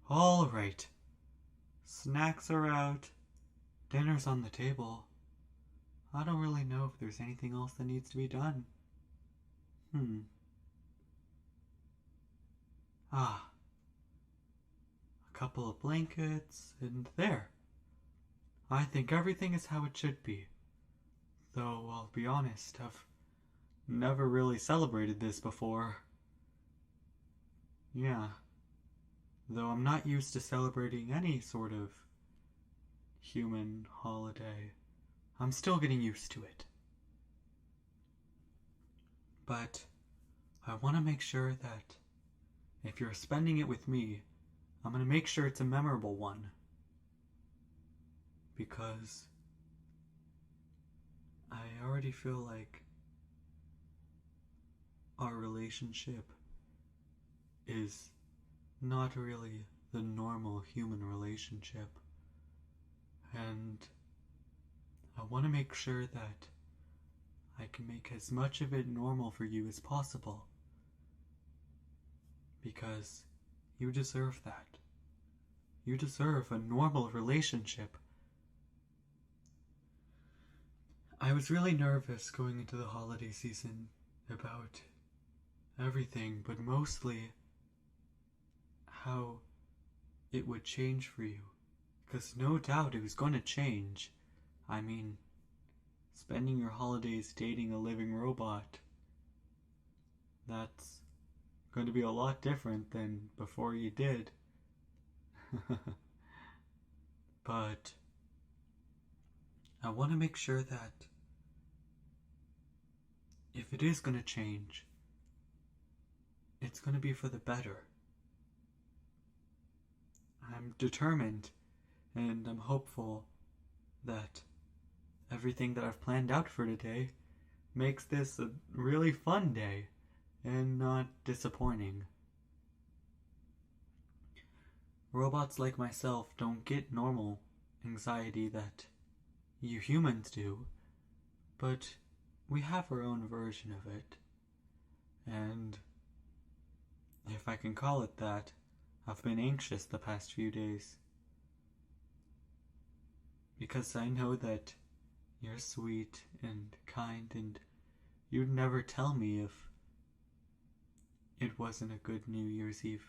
All right. Snacks are out. Dinner's on the table. I don't really know if there's anything else that needs to be done. Hmm. Ah, a couple of blankets, and there. I think everything is how it should be. Though, I'll be honest, I've never really celebrated this before. Yeah. Though I'm not used to celebrating any sort of human holiday. I'm still getting used to it. But I want to make sure that if you're spending it with me, I'm going to make sure it's a memorable one. Because I already feel like our relationship is not really the normal human relationship. And I want to make sure that I can make as much of it normal for you as possible. Because you deserve that. You deserve a normal relationship. I was really nervous going into the holiday season about everything, but mostly how it would change for you. Because no doubt it was going to change. I mean, spending your holidays dating a living robot, that's going to be a lot different than before you did. But I want to make sure that if it is going to change, it's going to be for the better. I'm determined and I'm hopeful that everything that I've planned out for today makes this a really fun day and not disappointing. Robots like myself don't get normal anxiety that you humans do, but we have our own version of it. And if I can call it that, I've been anxious the past few days. Because I know that you're sweet and kind and you'd never tell me if it wasn't a good New Year's Eve.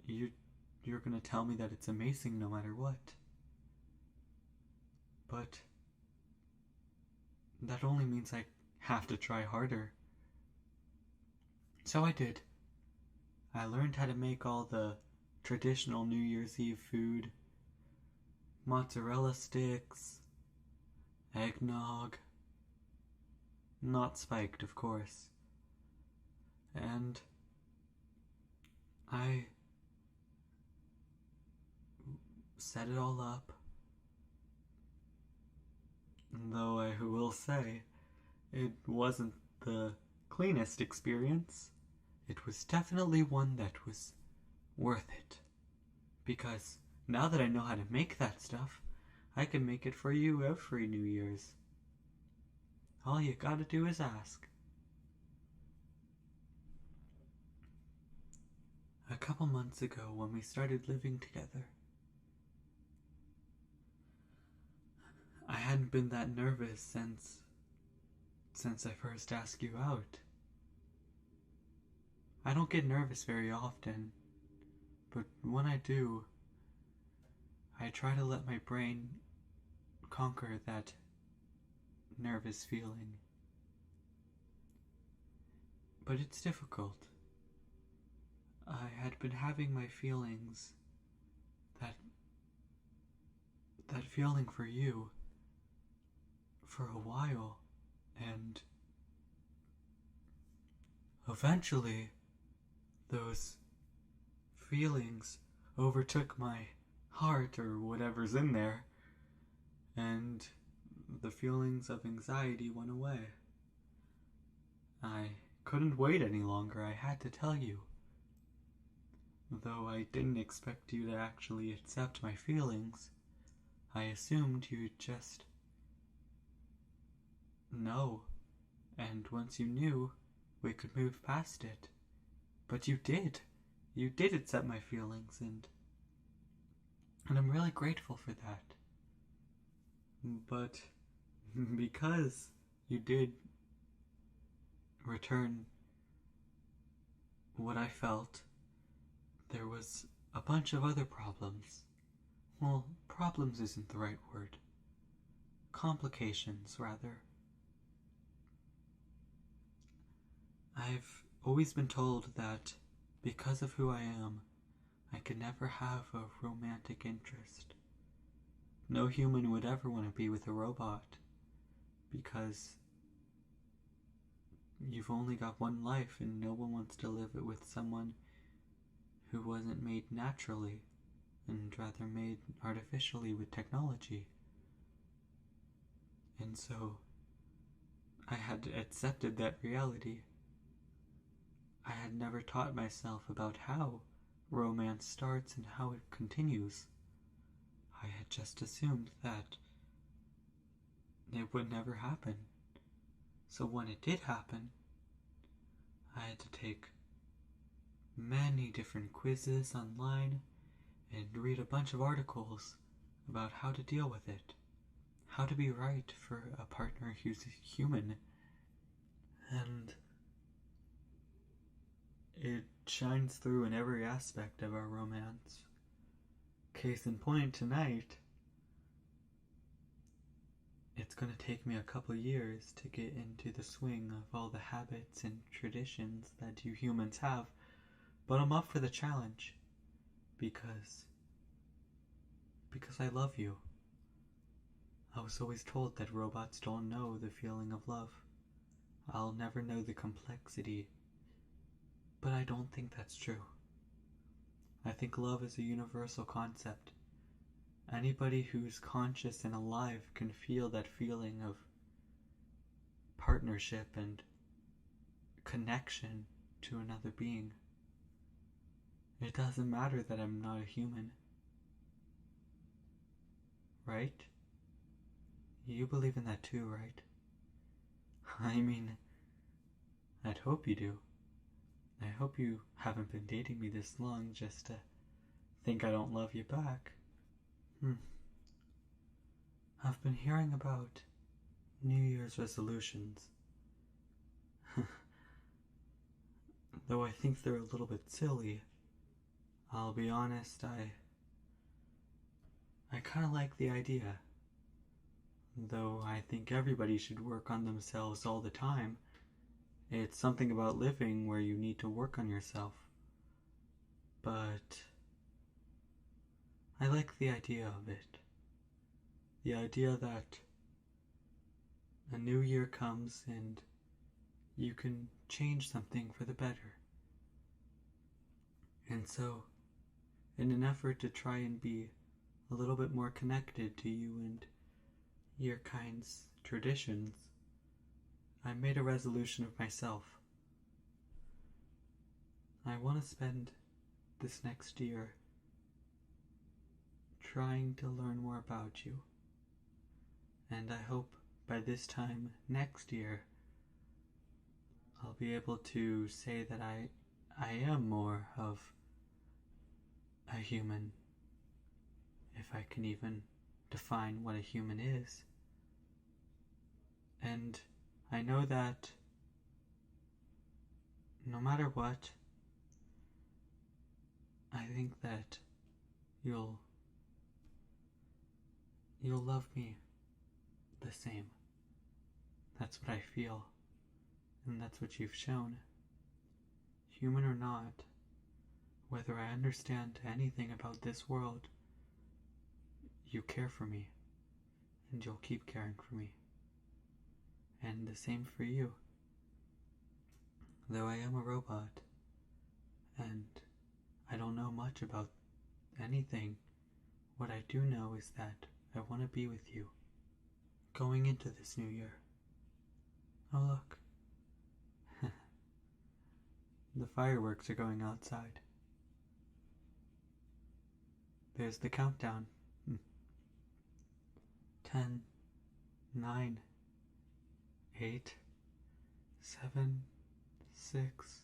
You're gonna tell me that it's amazing no matter what. But that only means I have to try harder. So I did. I learned how to make all the traditional New Year's Eve food. Mozzarella sticks, eggnog, not spiked of course, and I set it all up, though I will say it wasn't the cleanest experience. It was definitely one that was worth it, because now that I know how to make that stuff, I can make it for you every New Year's. All you gotta do is ask. A couple months ago, when we started living together, I hadn't been that nervous since I first asked you out. I don't get nervous very often, but when I do, I try to let my brain conquer that nervous feeling. But it's difficult. I had been having my feelings, that feeling for you, for a while, and eventually those feelings overtook my heart or whatever's in there, and the feelings of anxiety went away. I couldn't wait any longer. I had to tell you. Though I didn't expect you to actually accept my feelings, I assumed you'd just know, and once you knew, we could move past it. But you did. you did accept my feelings, and I'm really grateful for that. But because you did return what I felt, there was a bunch of other problems. Well, problems isn't the right word. Complications, rather. I've always been told that because of who I am, I could never have a romantic interest. No human would ever want to be with a robot, because you've only got one life and no one wants to live it with someone who wasn't made naturally, and rather made artificially with technology. And so I had accepted that reality. I had never taught myself about how romance starts and how it continues. I had just assumed that it would never happen. So when it did happen, I had to take many different quizzes online and read a bunch of articles about how to deal with it, how to be right for a partner who's human. And it shines through in every aspect of our romance. Case in point, tonight, it's going to take me a couple years to get into the swing of all the habits and traditions that you humans have, but I'm up for the challenge because I love you. I was always told that robots don't know the feeling of love. I'll never know the complexity, but I don't think that's true. I think love is a universal concept. Anybody who's conscious and alive can feel that feeling of partnership and connection to another being. It doesn't matter that I'm not a human. Right? You believe in that too, right? I mean, I'd hope you do. I hope you haven't been dating me this long just to think I don't love you back. I've been hearing about New Year's resolutions. Though I think they're a little bit silly, I'll be honest, I kind of like the idea. Though I think everybody should work on themselves all the time. It's something about living where you need to work on yourself. But I like the idea of it. The idea that a new year comes and you can change something for the better. And so, in an effort to try and be a little bit more connected to you and your kind's traditions, I made a resolution of myself. I want to spend this next year trying to learn more about you. And I hope by this time next year I'll be able to say that I am more of a human, if I can even define what a human is. And I know that no matter what, I think that you'll love me the same. That's what I feel, and that's what you've shown. Human or not, whether I understand anything about this world, you care for me, and you'll keep caring for me. And the same for you. Though I am a robot, and I don't know much about anything, what I do know is that I want to be with you, going into this new year. Oh look, the fireworks are going outside. There's the countdown. 10, 9, 8, 7, 6,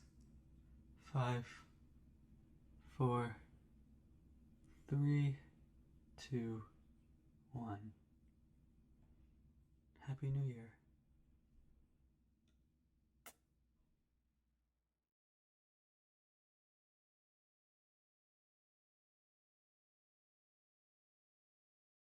5, 4, 3, 2, 1. Happy New Year.